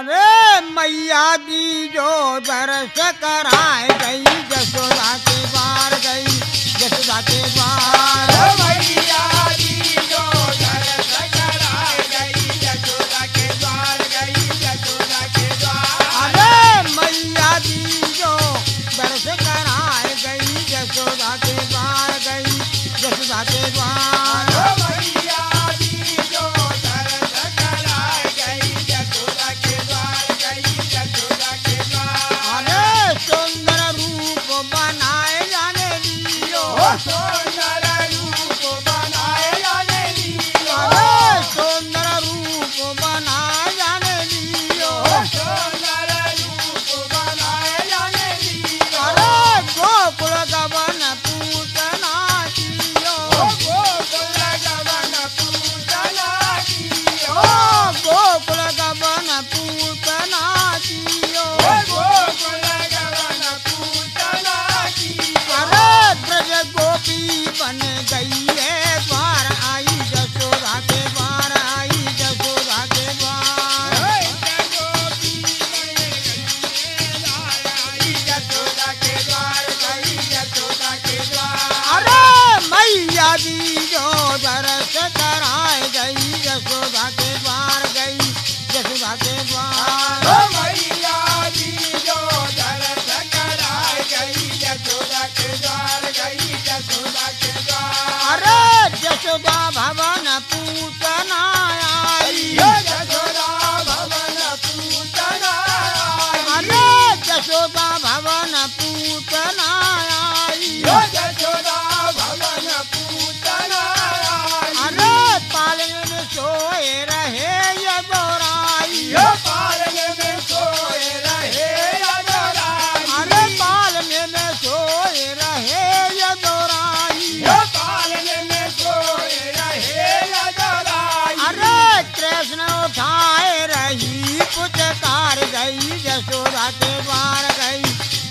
अरे मैया दी जो दरस कराए गई जसोदा के बार गई जसोदा के बार मैया दी जो दरस कराए गई यशोदा के द्वार गई यशोदा के द्वार। अरे मैया दी जो दरस कराए गई जसोदा के बार गई जसोदा के बार मैया दी जो दरस कराए गई यशोदा के द्वार गई यशोदा के द्वार। अरे सुंदर रूप बनाए जाने दियो सुंदर रूप बनाए जाने दियो अरे सुंदर रूप बनाए जाने दियो सुंदर रूप बनाए जाने दियो। अरे गोकुल गवन पूतना दियो गोकुल गवन पूतना कियो गोकुल गवन पूतना दियो गोकुल गवन पूतना कियो। अरे ब्रज गोपी बन गई है द्वार आई जसोदा के द्वार आई जसोदा के द्वार गोपी बन गई यशोदा के द्वार गई यशोदा के द्वार। अरे मैया दी जो दरस कराए गई जसोदा के द्वार गई जसोदा के द्वार मैया दी जो दरस कराए गई यशोदा के द्वार गई यशोदा के द्वार। अरे जसोदा भवन पूतना आई यशोदा भवन पूतना अरे जसोदा भवन पूतना आई यशोदा भवन पूतना अरे पालन में सोए रहे ये गोराई पालन में सोए रहे अदराई। अरे पालन में सोए रहे ये गोराई पालन में सोए रहे अदराई। अरे कृष्ण उठाए रही पुचकार गई जसोदा के बार गई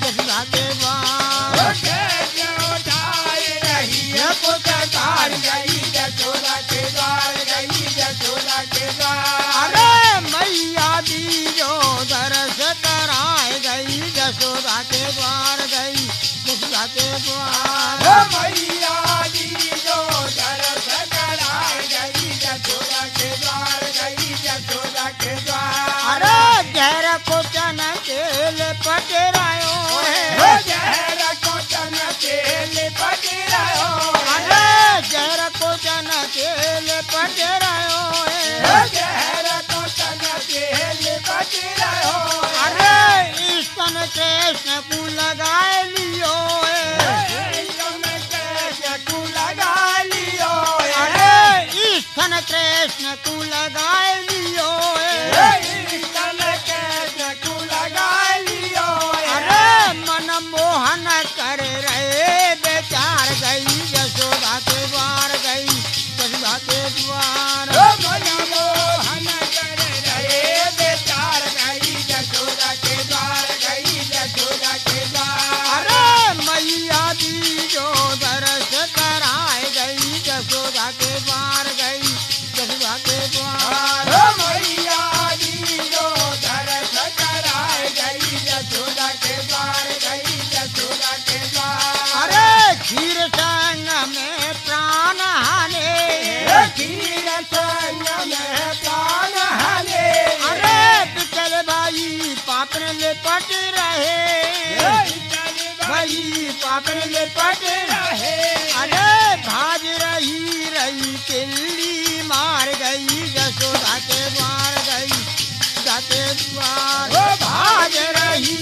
जसोदा के बार कैसे उठाए रही पुकार गई यशोदा के द्वार गई यशोदा के द्वार। अरे मैया दी जो दरस कराए गई जसोदा के द्वार गई जसोदा के द्वार मैया दी जो दरस कराए गई यशोदा के द्वार गई यशोदा के द्वार। अरे गहर कोचन के लिपट रहो है जहर कोटन के लिपट रहो अरे गहर कोचन के लिपट रहो है जहर कोटन के लिपट रहो अरे ईस्तन कृष्ण को लगाए लियो है लगा लियो अरे ईस्तन कृष्ण को लगाए लियो है लगा लियो अरे मन मोहन कर रहे बेचार गई जसोदा के द्वार गई जसोदा के द्वार मनमोहन कर रहे बेचार गई यशोदा के द्वार गई यशोदा के द्वार। अरे मैया दी जो दरस कराए गई जसोदा के द्वार गई जसोदा के द्वार मैया दी जो दरस कराए गई यशोदा के द्वार गई यशोदा के द्वार। अरे क्षीर संग में प्राण हाने खीर संग में प्राण हले अरे बिचल भाई पापन लिपट रहे भाई पापन लिपट रहे अरे भाज रही रही किल्ली मार गई जसोदा के द्वार गई जसोदा के द्वार भाज रही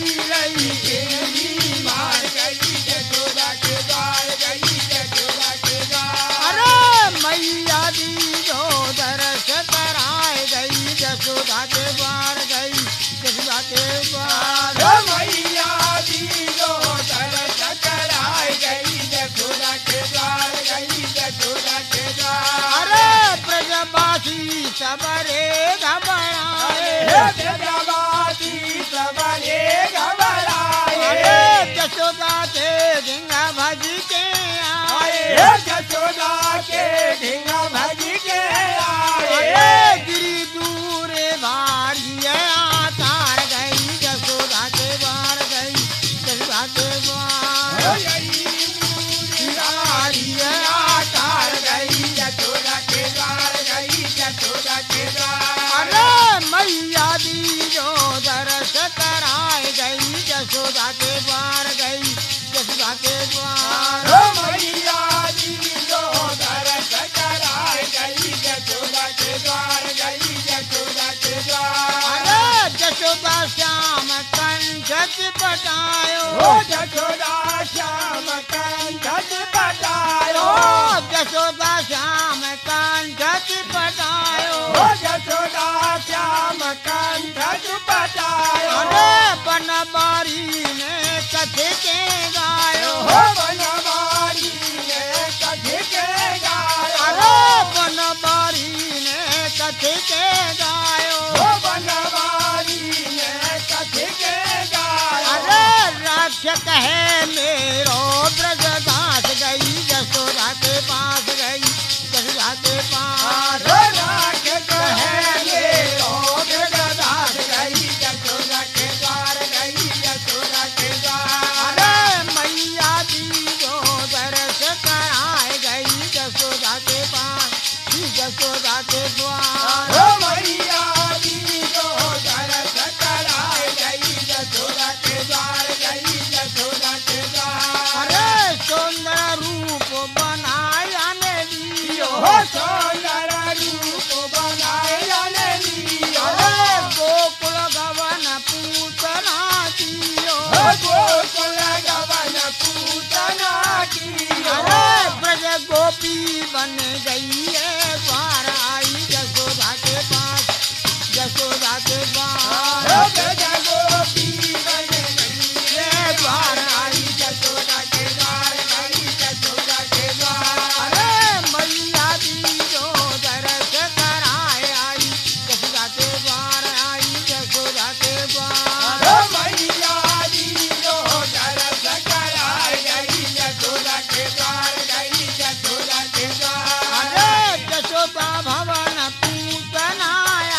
केली मार गई यशोदा के द्वार गई यशोदा के द्वार। अरे मैया दी जो दरस कराए गई जसोदा के द्वार गई जसोदा के द्वार मैया दी जो दरस कराए गई यशोदा के द्वार गई यशोदा के द्वार। अरे ब्रजवासी सबरे घबराए जगवासी सबरे घबराए अरे जसोदा के ढिंगा भज के आए यशोदा के ढींगा भज के आए अरे गिरी दूर भारी आता के द्वार। ओ मैया जी जो दरस कराए गई यशोदा के द्वार, गई यशोदा के द्वार। अरे जशोदा श्याम कंठ पटायो, ओ यशोदा श्याम कंठ पटायो, ओ जशोदा श्याम कंठ पटायो। ओ यशोदा श्याम कंठ पटायो। अरे बनवारी ने कथे के गायो, ओ बनवारी ने कथे के गायो, अरे बनवारी ने कथे के गायो। ओ बनवारी ने कथे के गायो। अरे रक्षक है मेरो ब्रजदास, गई यशोदा के पास, गई यशोदा के पास। अरे राक्षस है मेरो ब्रजदास, गई यशोदा के द्वार, गई यशोदा के द्वार। अरे मैया जी जो दरस कराए गई यशोदा के पास, यशोदा के द्वार। ओ मैया जी जो दरस कराए गई यशोदा के द्वार, गई यशोदा के द्वार। अरे सुंदर रूप बनाया ने दियो, ओ सुंदर रूप बनाया ने दियो, अरे गोकुल गवन पूतना दियो। ओ गोकुल गवन पूतना कियो। अरे ब्रज गोपी बन गई है द्वार, आई यशोदा के पास, यशोदा के पास। ओ ब्रज गोपी बन गई है द्वार, आई यशोदा के द्वार, आई यशोदा के द्वार। अरे मैया जी जो दरस कराए आई यशोदा के द्वार, आई यशोदा के द्वार। ओ मैया जी जो दरस कराए गई यशोदा के द्वार, गई यशोदा के द्वार। अरे यशोदा भवन पूतना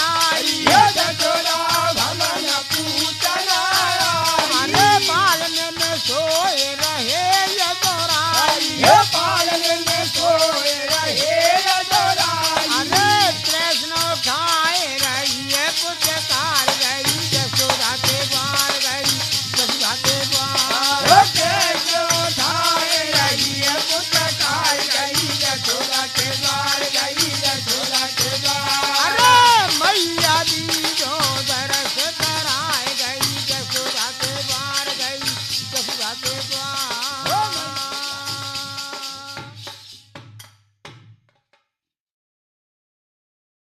आई, ये यशोदा भवन पूतना आई। अरे पालने में सोए रहे यशोराई। ये पालन में सोए रहे यशोदाई। अरे कृष्ण उठाए रही है पुचकार, गई यशोदा के द्वार, गई यशोदा के द्वार। ओ कृष्ण उठाए रही है पुत्र